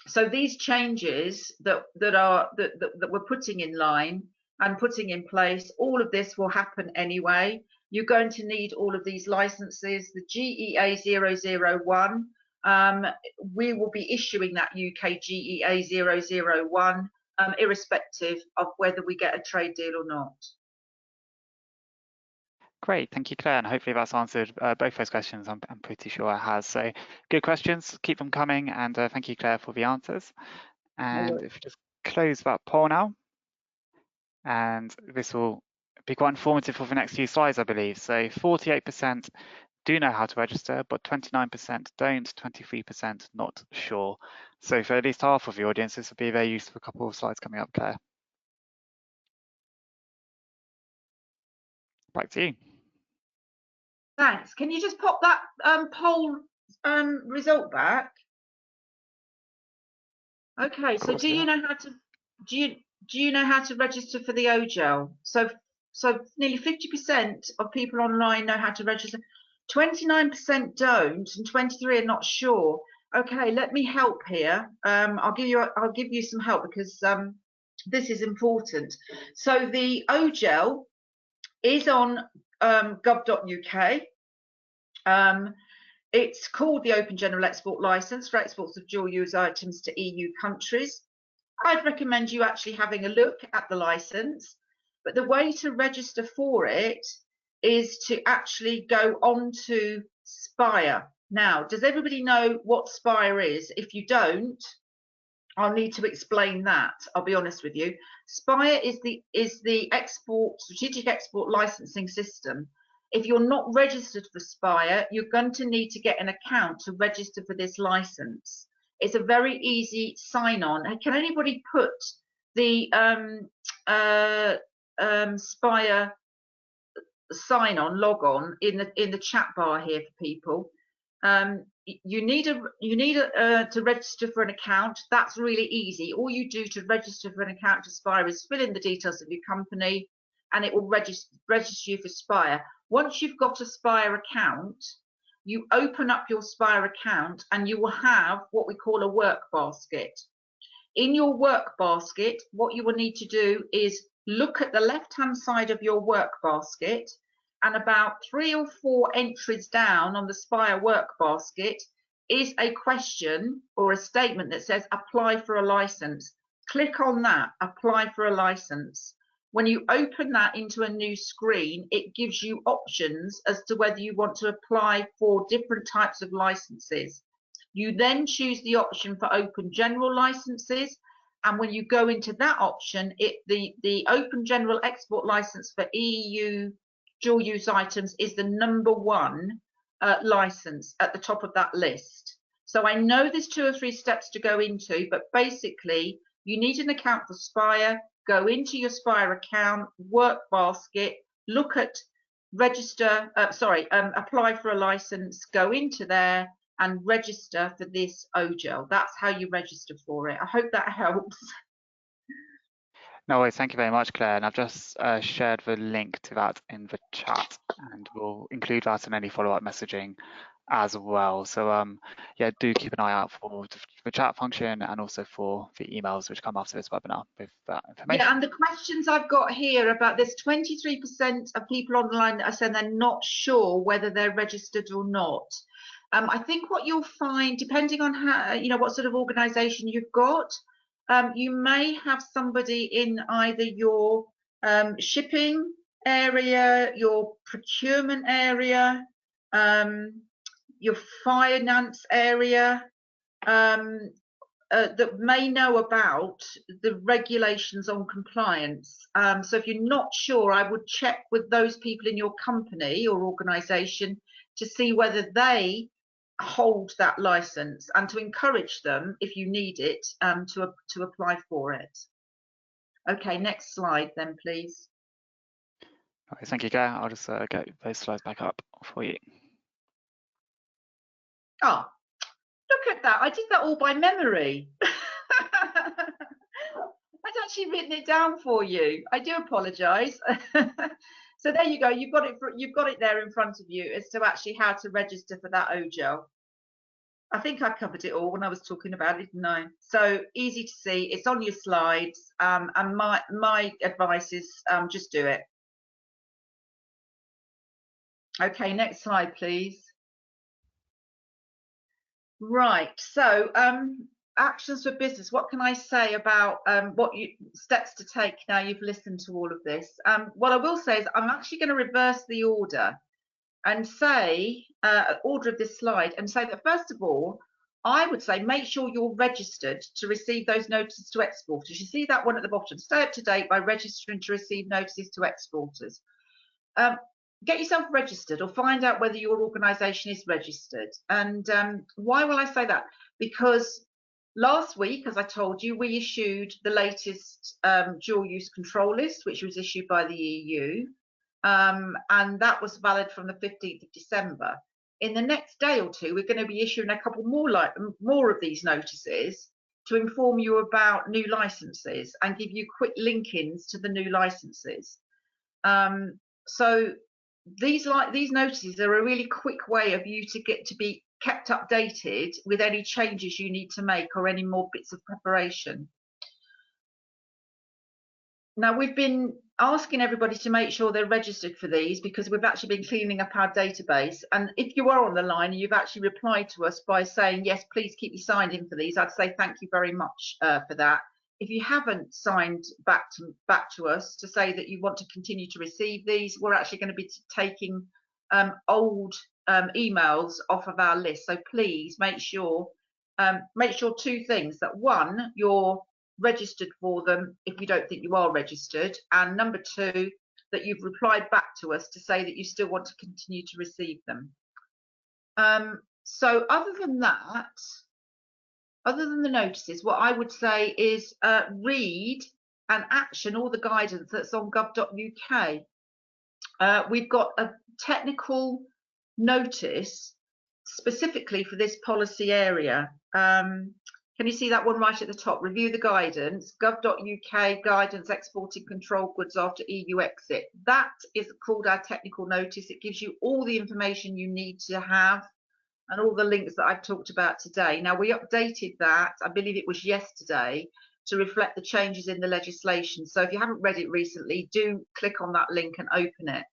So these changes that we're putting in line and putting in place, all of this will happen anyway. You're going to need all of these licenses. The GEA 001, we will be issuing that UK GEA 001, irrespective of whether we get a trade deal or not. Great, thank you, Claire, and hopefully that's answered both those questions. I'm pretty sure it has. So good questions, keep them coming, and thank you, Claire, for the answers. And if we just close that poll now, and this will be quite informative for the next few slides, I believe. So 48% do know how to register, but 29% don't, 23% not sure. So for at least half of the audience, this would be very useful. A couple of slides coming up, Claire. Back to you. Thanks. Can you just pop that poll result back? Okay. So do you know how to do you know how to register for the OGEL? So nearly 50% of people online know how to register. 29% don't, and 23% are not sure. Okay, let me help here. I'll give you some help, because this is important. So the OGEL is on gov.uk. It's called the Open General Export Licence for exports of dual-use items to EU countries. I'd recommend you actually having a look at the licence, but the way to register for it is to actually go on to Spire. Now, does everybody know what Spire is? If you don't, I'll need to explain that. I'll be honest with you. Spire is the strategic export licensing system. If you're not registered for Spire, you're going to need to get an account to register for this license. It's a very easy sign-on. Can anybody put the Spire sign-on, log-on in the chat bar here for people? You need to register for an account. That's really easy. All you do to register for an account to Spire is fill in the details of your company, and it will register you for Spire. Once you've got a Spire account, you open up your Spire account and you will have what we call a work basket. In your work basket, what you will need to do is look at the left-hand side of your work basket, and about 3 or 4 entries down on the Spire work basket is a question or a statement that says apply for a license. Click on that, apply for a license. When you open that into a new screen, it gives you options as to whether you want to apply for different types of licenses. You then choose the option for open general licenses, and when you go into that option, the open general export license for EU dual use items is the #1 license at the top of that list. So I know there's 2 or 3 steps to go into, but basically you need an account for Spire. Go into your Spire account, work basket, look at apply for a license, go into there and register for this OGEL. That's how you register for it. I hope that helps. No worries, thank you very much, Claire. And I've just shared the link to that in the chat, and we'll include that in any follow-up messaging as well. So yeah, do keep an eye out for the chat function and also for the emails which come after this webinar with that information. Yeah, and the questions I've got here about this 23% of people online that are saying they're not sure whether they're registered or not. I think what you'll find, depending on how, what sort of organisation you've got, you may have somebody in either your shipping area, your procurement area, your finance area, that may know about the regulations on compliance. So if you're not sure, I would check with those people in your company or organisation to see whether they hold that license, and to encourage them, if you need it, to apply for it. Okay, next slide then, please. Okay, thank you, Claire. I'll just get those slides back up for you. Oh, look at that. I did that all by memory. I'd actually written it down for you. I do apologise. So there you go. You've got it there in front of you as to actually how to register for that OGEL. I think I covered it all when I was talking about it, didn't I? So easy to see. It's on your slides, and my advice is just do it. Okay, next slide, please. Right. So actions for business. What can I say about steps to take now you've listened to all of this? What I will say is I'm actually going to reverse the order and say order of this slide, and say that first of all, I would say make sure you're registered to receive those notices to exporters. You see that one at the bottom. Stay up to date by registering to receive notices to exporters. Get yourself registered, or find out whether your organisation is registered. And why will I say that? Because last week, as I told you, we issued the latest dual use control list, which was issued by the EU. And that was valid from the 15th of December. In the next day or two, we're going to be issuing a couple more of these notices to inform you about new licenses and give you quick link-ins to the new licenses. So these notices are a really quick way of you to be kept updated with any changes you need to make or any more bits of preparation. Now, we've been asking everybody to make sure they're registered for these because we've actually been cleaning up our database. And if you are on the line and you've actually replied to us by saying, yes, please keep you signed in for these, I'd say thank you very much for that. If you haven't signed back to us to say that you want to continue to receive these, we're actually going to be taking old emails off of our list. So please make sure make sure two things: that one, you're registered for them if you don't think you are registered, and number two, that you've replied back to us to say that you still want to continue to receive them. So other than that, other than the notices, what I would say is read and action all the guidance that's on gov.uk. We've got a technical notice specifically for this policy area. Can you see that one right at the top? Review the guidance, gov.uk guidance exporting control goods after EU exit. That is called our technical notice. It gives you all the information you need to have and all the links that I've talked about today. Now, we updated that, I believe it was yesterday, to reflect the changes in the legislation. So if you haven't read it recently, do click on that link and open it.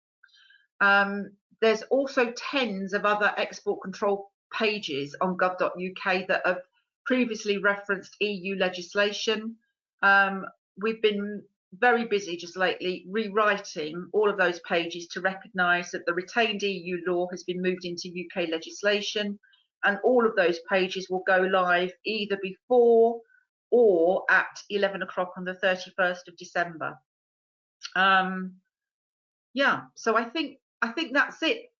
There's also tens of other export control pages on gov.uk that have previously referenced EU legislation. We've been very busy just lately rewriting all of those pages to recognise that the retained EU law has been moved into UK legislation, and all of those pages will go live either before or at 11 o'clock on the 31st of December. Yeah, so I think that's it.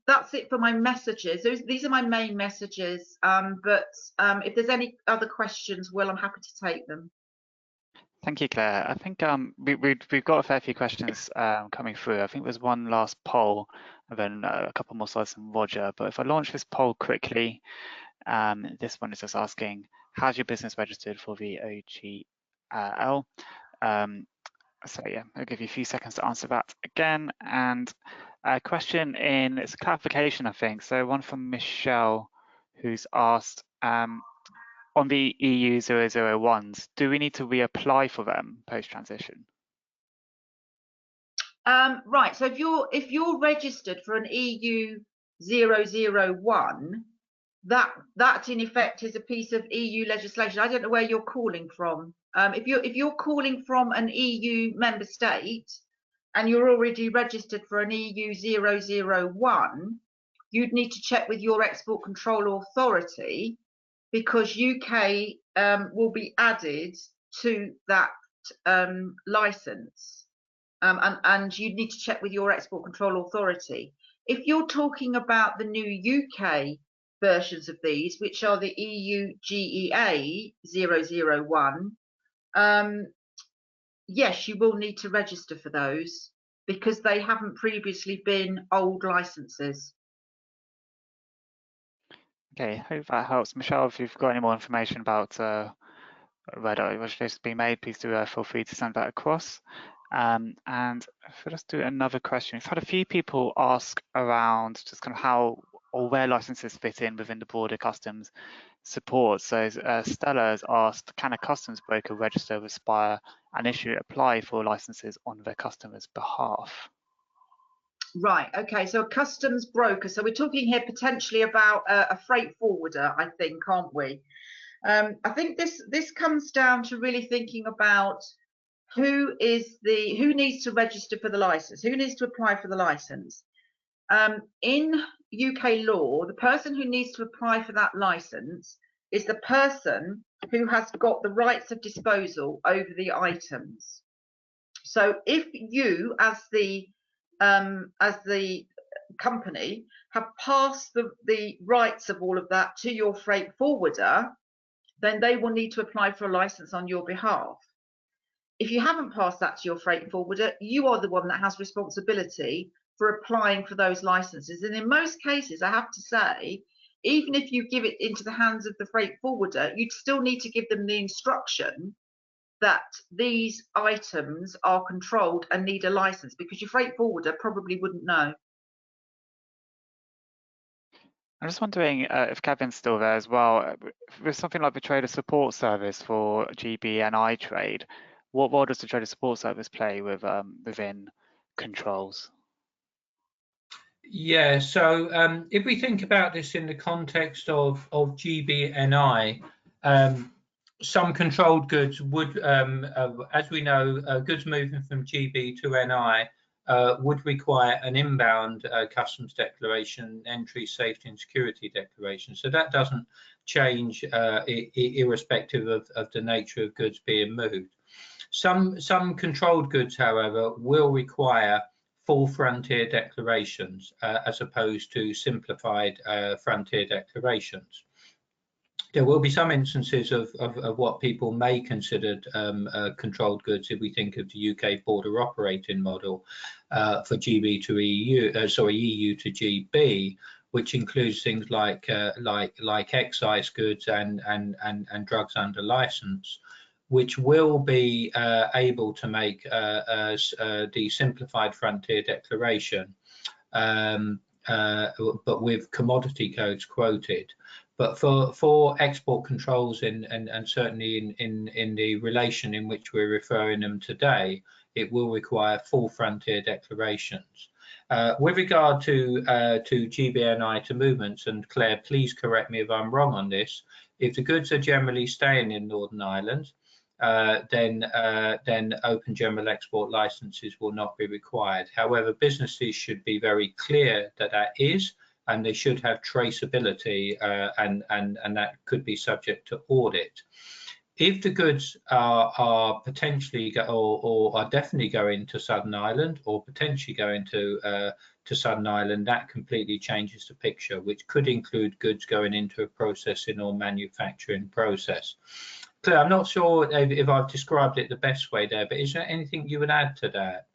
That's it for my messages. These are my main messages, but if there's any other questions, Will, I'm happy to take them. Thank you, Claire. I think we've got a fair few questions coming through. I think there's one last poll and then a couple more slides from Roger. But if I launch this poll quickly, this one is just asking, how's your business registered for the OGL? So yeah, I'll give you a few seconds to answer that again. And a question it's a clarification, I think. So one from Michelle, who's asked, on the EU 001s, do we need to reapply for them post-transition? Right, so if you're registered for an EU 001, that in effect is a piece of EU legislation. I don't know where you're calling from. If you're calling from an EU member state and you're already registered for an EU 001, you'd need to check with your export control authority, because UK will be added to that license, and you need to check with your export control authority. If you're talking about the new UK versions of these, which are the EU GEA 001, yes, you will need to register for those because they haven't previously been old licenses. Okay, hope that helps. Michelle, if you've got any more information about whether registration is being made, please do feel free to send that across. And if I just do another question, we've had a few people ask around just kind of how or where licenses fit in within the broader customs support. So Stella has asked, can a customs broker register with Spire and apply for licenses on their customers' behalf? Right, okay, so a customs broker. So we're talking here potentially about a freight forwarder, I think, aren't we? I think this comes down to really thinking about who needs to register for the license, who needs to apply for the license. In UK law, the person who needs to apply for that license is the person who has got the rights of disposal over the items. So if you, as the company, have passed the rights of all of that to your freight forwarder, then they will need to apply for a license on your behalf. If you haven't passed that to your freight forwarder, you are the one that has responsibility for applying for those licenses. And in most cases, I have to say, even if you give it into the hands of the freight forwarder, you'd still need to give them the instruction that these items are controlled and need a license, because your freight forwarder probably wouldn't know. I'm just wondering if Kevin's still there as well. With something like the Trader Support Service for GB&I trade, what role does the Trader Support Service play within controls? Yeah, so if we think about this in the context of GB&I, some controlled goods would, as we know, goods moving from GB to NI would require an inbound customs declaration, entry, safety and security declaration. So that doesn't change irrespective of the nature of goods being moved. Some controlled goods, however, will require full frontier declarations as opposed to simplified frontier declarations. There will be some instances of what people may consider controlled goods if we think of the UK border operating model for GB to EU, EU to GB, which includes things like excise goods and drugs under license, which will be able to make the simplified frontier declaration, but with commodity codes quoted. But for export controls and certainly in the relation in which we're referring them today, it will require full frontier declarations. With regard to GBNI to movements, and Claire, please correct me if I'm wrong on this, if the goods are generally staying in Northern Ireland, then open general export licenses will not be required. However, businesses should be very clear that that is, and they should have traceability, and that could be subject to audit. If the goods are potentially or are definitely going to Southern Ireland or potentially going to Southern Ireland, that completely changes the picture, which could include goods going into a processing or manufacturing process. Claire, I'm not sure if I've described it the best way there, but is there anything you would add to that?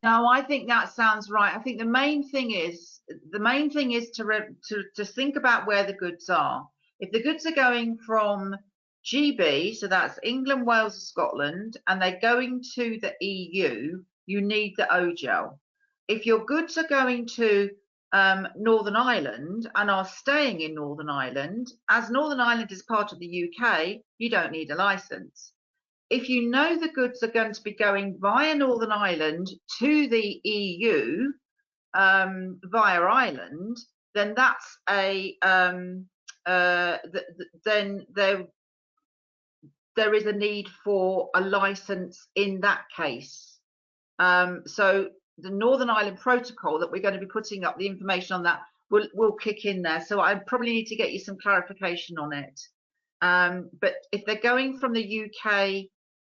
No, I think that sounds right. I think the main thing is to think about where the goods are. If the goods are going from GB, so that's England, Wales, Scotland, and they're going to the EU, you need the OGEL. If your goods are going to Northern Ireland and are staying in Northern Ireland, as Northern Ireland is part of the UK, you don't need a license. If you know the goods are going to be going via Northern Ireland to the EU via Ireland, then that's a then there is a need for a license in that case. So the Northern Ireland Protocol that we're going to be putting up, the information on that will kick in there. So I probably need to get you some clarification on it. But if they're going from the UK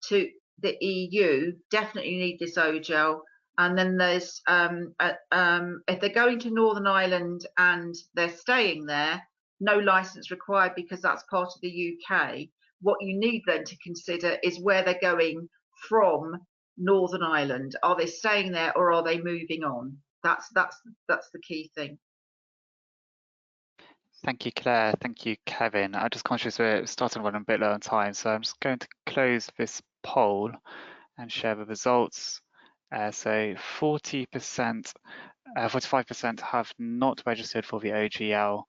to the EU, definitely need this OGEL. And then there's if they're going to Northern Ireland and they're staying there, no license required because that's part of the UK. What you need then to consider is where they're going from Northern Ireland. Are they staying there or are they moving on? That's the key thing. Thank you, Claire. Thank you, Kevin. I'm just conscious we're starting to run a bit low on time, so I'm just going to close this poll and share the results. So 40%, 45% have not registered for the OGL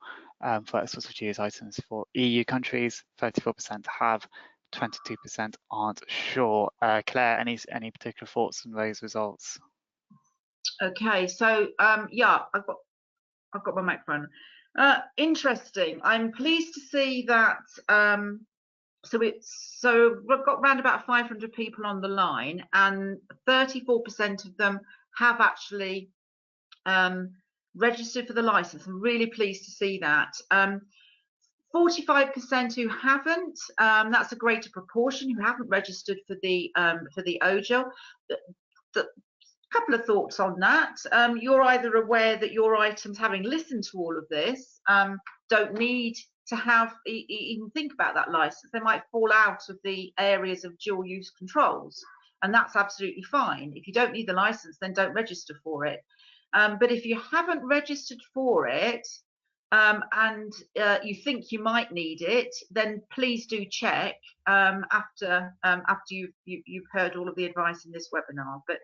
for export of GUs items for EU countries. 34% have. 22% aren't sure. Claire, any particular thoughts on those results? Okay, so yeah, I've got my microphone. Interesting. I'm pleased to see that. So we've got around about 500 people on the line, and 34% of them have actually registered for the license. I'm really pleased to see that. 45% who haven't. That's a greater proportion who haven't registered for the OGEL. Couple of thoughts on that. You're either aware that your items, having listened to all of this, don't need to have even think about that license. They might fall out of the areas of dual use controls, and that's absolutely fine. If you don't need the license, then don't register for it. But if you haven't registered for it and you think you might need it, then please do check after you've heard all of the advice in this webinar. But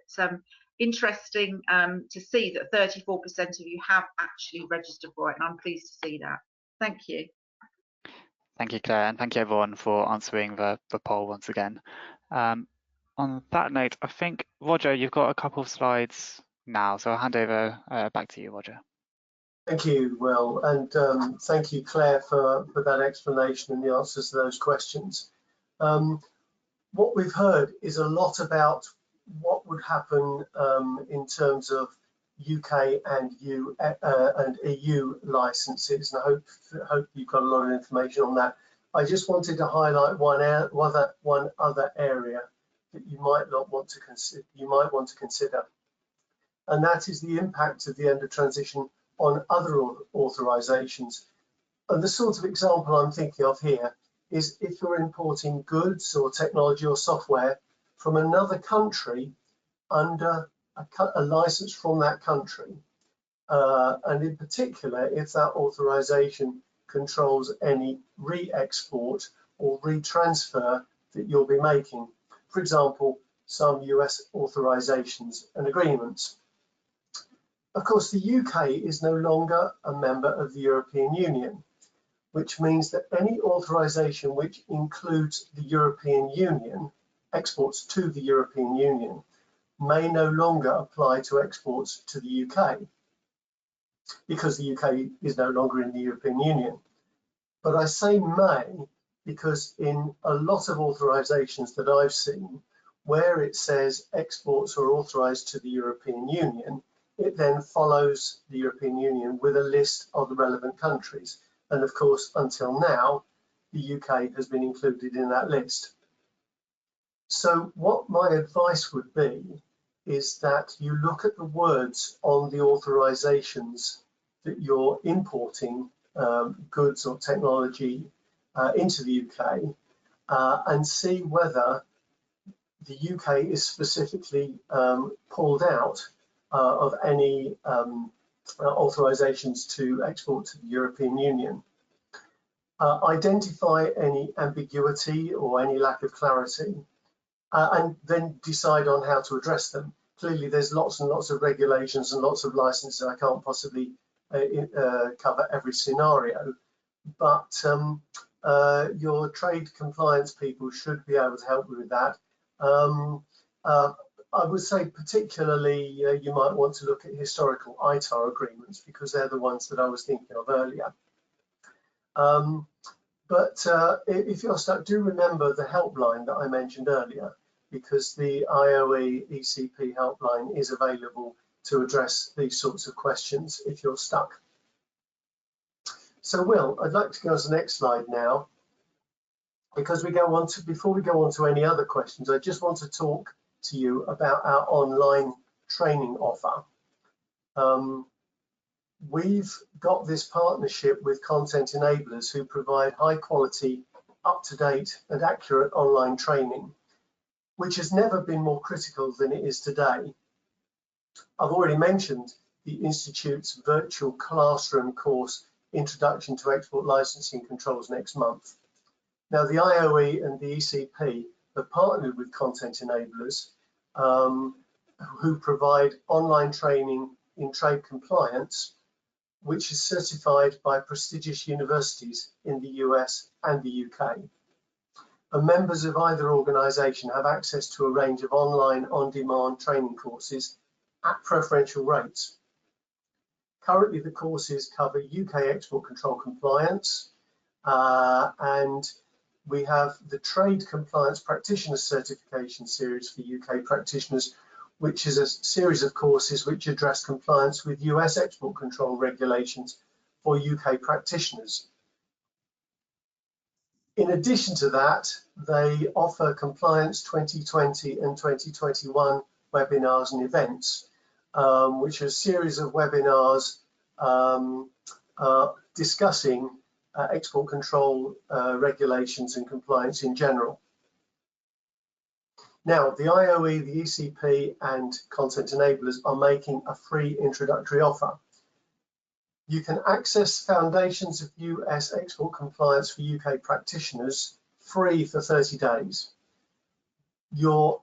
interesting to see that 34% of you have actually registered for it, and I'm pleased to see that. Thank you. Thank you, Claire, and thank you everyone for answering the poll once again. On that note, I think, Roger, you've got a couple of slides now, so I'll hand over back to you, Roger. Thank you, Will, and thank you, Claire, for that explanation and the answers to those questions. What we've heard is a lot about what would happen in terms of UK and EU licenses, and I hope you've got a lot of information on that. I just wanted to highlight one other area that you might want to consider, and that is the impact of the end of transition on other authorizations. And the sort of example I'm thinking of here is if you're importing goods or technology or software from another country under a license from that country, and in particular if that authorization controls any re-export or retransfer that you'll be making. For example, some US authorizations and agreements. Of course, the UK is no longer a member of the European Union, which means that any authorization which includes the European Union, exports to the European Union, may no longer apply to exports to the UK, because the UK is no longer in the European Union. But I say may because in a lot of authorizations that I've seen, where it says exports are authorized to the European Union, it then follows the European Union with a list of the relevant countries. And of course, until now, the UK has been included in that list. So what my advice would be is that you look at the words on the authorizations that you're importing goods or technology into the UK and see whether the UK is specifically pulled out of any authorizations to export to the European Union. Identify any ambiguity or any lack of clarity and then decide on how to address them. Clearly, there's lots and lots of regulations and lots of licenses. I can't possibly cover every scenario, but your trade compliance people should be able to help you with that. I would say particularly you might want to look at historical ITAR agreements because they're the ones that I was thinking of earlier. But if you're stuck, do remember the helpline that I mentioned earlier, because the MIExCP helpline is available to address these sorts of questions if you're stuck. So Will, I'd like to go to the next slide now, because before we go on to any other questions, I just want to talk to you about our online training offer. We've got this partnership with Content Enablers who provide high quality, up-to-date and accurate online training, which has never been more critical than it is today. I've already mentioned the Institute's virtual classroom course, Introduction to Export Licensing Controls, next month. Now, the IOE and the ECP have partnered with Content Enablers who provide online training in trade compliance, which is certified by prestigious universities in the US and the UK. And members of either organisation have access to a range of online on-demand training courses at preferential rates. Currently, the courses cover UK export control compliance, and we have the Trade Compliance Practitioner Certification Series for UK practitioners, which is a series of courses which address compliance with US export control regulations for UK practitioners. In addition to that, they offer Compliance 2020 and 2021 webinars and events, which are a series of webinars discussing export control regulations and compliance in general. Now, the IOE, the ECP and Content Enablers are making a free introductory offer. You can access Foundations of US Export Compliance for UK practitioners free for 30 days. Your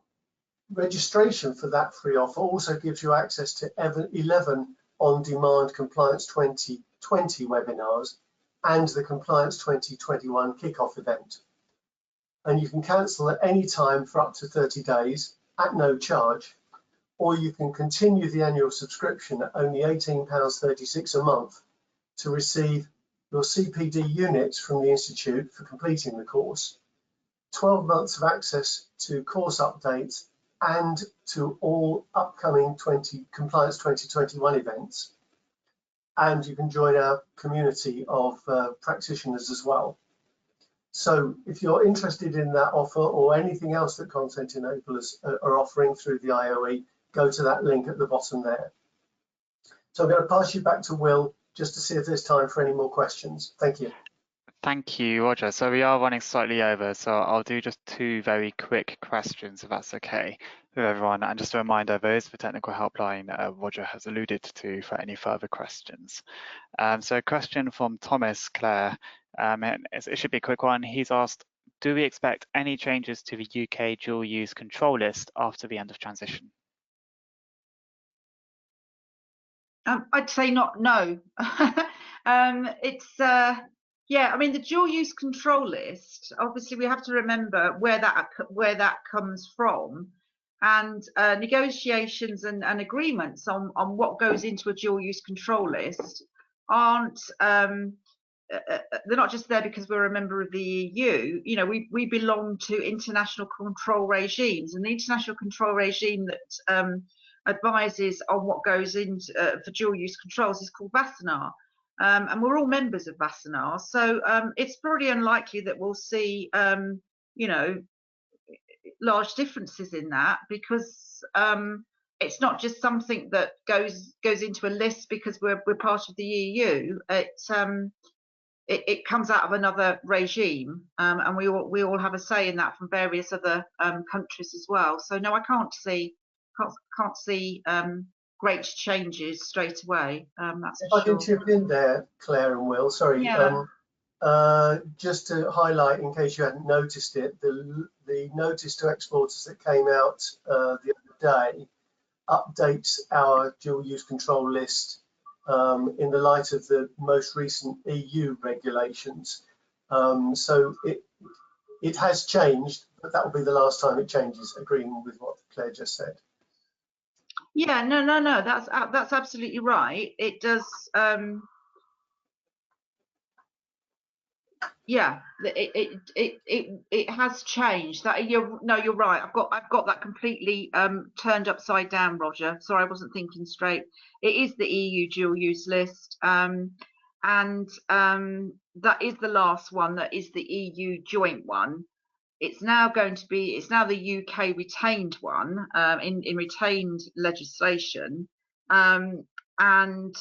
registration for that free offer also gives you access to 11 on-demand Compliance 2020 webinars and the Compliance 2021 kickoff event. And you can cancel at any time for up to 30 days at no charge, or you can continue the annual subscription at only £18.36 a month to receive your CPD units from the Institute for completing the course, 12 months of access to course updates and to all upcoming Compliance 2021 events. And you can join our community of practitioners as well. So if you're interested in that offer or anything else that Content Enablers are offering through the IOE, go to that link at the bottom there. So I'm going to pass you back to Will just to see if there's time for any more questions. Thank you. Thank you, Roger. So we are running slightly over, so I'll do just 2 very quick questions, if that's okay with everyone. And just a reminder, there is the technical helpline Roger has alluded to for any further questions. So a question from Thomas Clare, and it should be a quick one. He's asked, do we expect any changes to the UK dual use control list after the end of transition? I'd say no. Yeah, I mean, the dual use control list, obviously we have to remember where that comes from, and negotiations and agreements on what goes into a dual use control list aren't they're not just there because we're a member of the EU. You know, we belong to international control regimes, and the international control regime that advises on what goes into for dual use controls is called Wassenaar. And we're all members of Wassenaar, so it's pretty unlikely that we'll see, you know, large differences in that, because it's not just something that goes into a list because we're part of the EU. It comes out of another regime, and we all have a say in that from various other countries as well. So no, I can't see great changes straight away. That's if for I can sure. chip in there, Claire and Will, sorry. Yeah. Just to highlight, in case you hadn't noticed it, the notice to exporters that came out the other day updates our dual use control list in the light of the most recent EU regulations. So it has changed, but that will be the last time it changes, agreeing with what Claire just said. Yeah, no, that's absolutely right. It does. Yeah, it has changed. That you're right. I've got that completely turned upside down, Roger. Sorry, I wasn't thinking straight. It is the EU dual use list, and that is the last one. That is the EU joint one. It's now the UK retained one, in retained legislation, and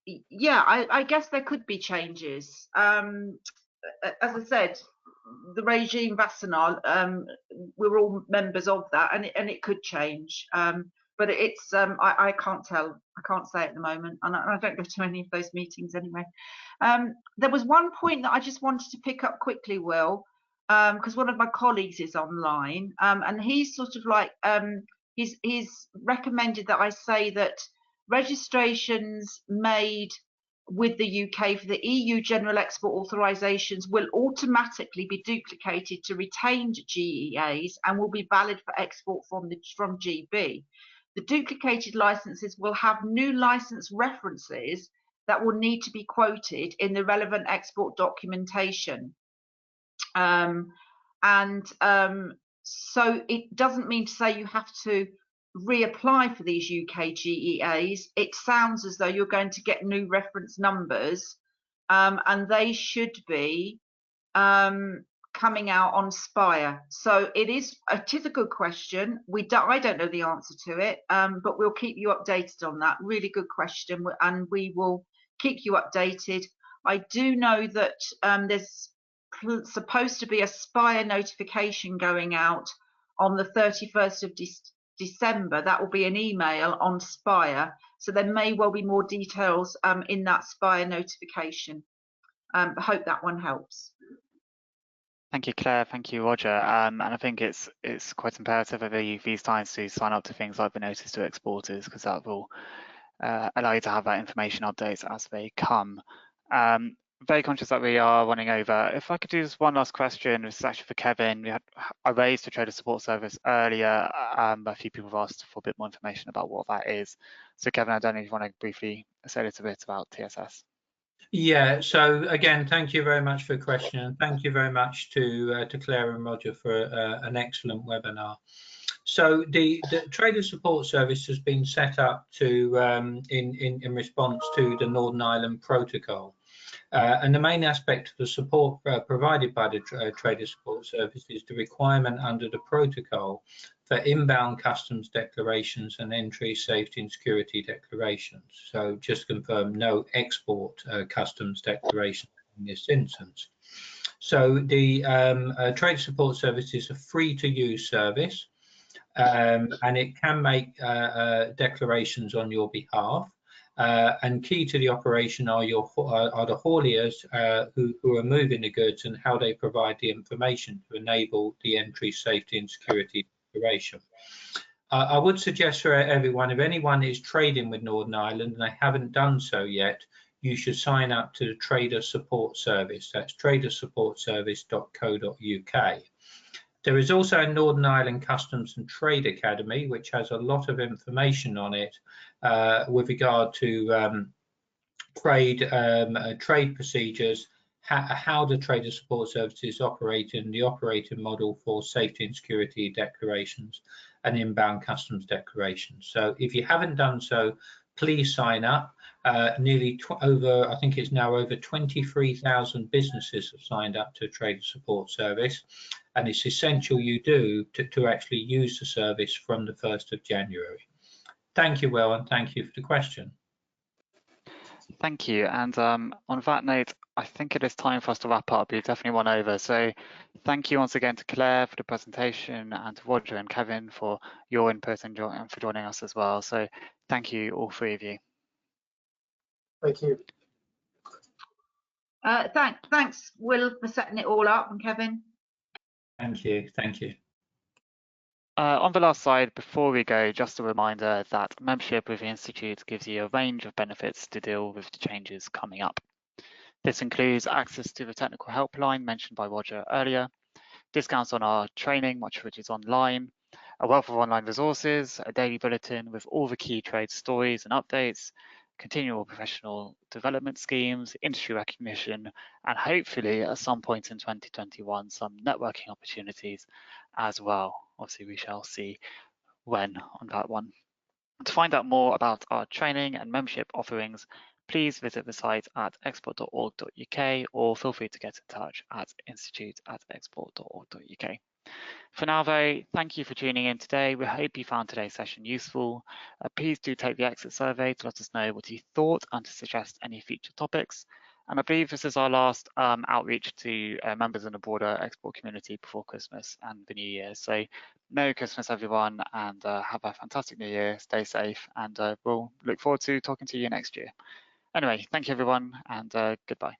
yeah, I guess there could be changes. As I said, the regime Wassenaar, we're all members of that, and it could change. But it's I can't tell. I can't say at the moment, and I don't go to any of those meetings anyway. There was one point that I just wanted to pick up quickly, Will, because one of my colleagues is online, and he's sort of like he's recommended that I say that registrations made with the UK for the EU general export authorisations will automatically be duplicated to retained GEAs and will be valid for export from GB. The duplicated licences will have new licence references that will need to be quoted in the relevant export documentation. So it doesn't mean to say you have to reapply for these UK GEAs. It sounds as though you're going to get new reference numbers, and they should be coming out on Spire. So it is a good question. I don't know the answer to it, but we'll keep you updated on that. Really good question, and we will keep you updated. I do know that there's supposed to be a Spire notification going out on the 31st of December. That will be an email on Spire, so there may well be more details in that Spire notification. I hope that one helps. Thank you, Claire. Thank you, Roger. And I think it's quite imperative over these times to sign up to things like the notice to exporters, because that will allow you to have that information updates as they come. Very conscious that we are running over. If I could do just one last question, this is actually for Kevin. I raised the Trader Support Service earlier, but a few people have asked for a bit more information about what that is. So Kevin, I don't know if you want to briefly say a little bit about TSS. Yeah, so again, thank you very much for the question, and thank you very much to Claire and Roger for an excellent webinar. So the Trader Support Service has been set up to in response to the Northern Ireland Protocol. And the main aspect of the support provided by the Trader Support Service is the requirement under the protocol for inbound customs declarations and entry safety and security declarations. So just confirm, no export customs declaration in this instance. So the Trader Support Service is a free-to-use service, and it can make declarations on your behalf. And key to the operation are the hauliers who are moving the goods and how they provide the information to enable the entry, safety and security declaration. I would suggest for everyone, if anyone is trading with Northern Ireland and they haven't done so yet, you should sign up to the Trader Support Service. That's tradersupportservice.co.uk. There is also a Northern Ireland Customs and Trade Academy, which has a lot of information on it with regard to trade procedures, how the Trader Support Services operate in the operating model for safety and security declarations and inbound customs declarations. So if you haven't done so, please sign up. Nearly I think it's now over 23,000 businesses have signed up to Trader Support Service, and it's essential you do to actually use the service from the 1st of January. Thank you, Will, and thank you for the question. Thank you. And on that note, I think it is time for us to wrap up. We've definitely run over. So thank you once again to Claire for the presentation, and to Roger and Kevin for your input and for joining us as well. So thank you, all three of you. Thank you. Thanks, Will, for setting it all up, and Kevin. Thank you. Thank you. On the last slide, before we go, just a reminder that membership with the Institute gives you a range of benefits to deal with the changes coming up. This includes access to the technical helpline mentioned by Roger earlier, discounts on our training, much of which is online, a wealth of online resources, a daily bulletin with all the key trade stories and updates, continual professional development schemes, industry recognition, and hopefully at some point in 2021, some networking opportunities as well. Obviously, we shall see when on that one. To find out more about our training and membership offerings, please visit the site at export.org.uk or feel free to get in touch at institute@export.org.uk. For now, though, thank you for tuning in today. We hope you found today's session useful. Please do take the exit survey to let us know what you thought and to suggest any future topics. And I believe this is our last outreach to members in the broader export community before Christmas and the New Year. So Merry Christmas, everyone, and have a fantastic New Year. Stay safe, and we'll look forward to talking to you next year. Anyway, thank you, everyone, and goodbye.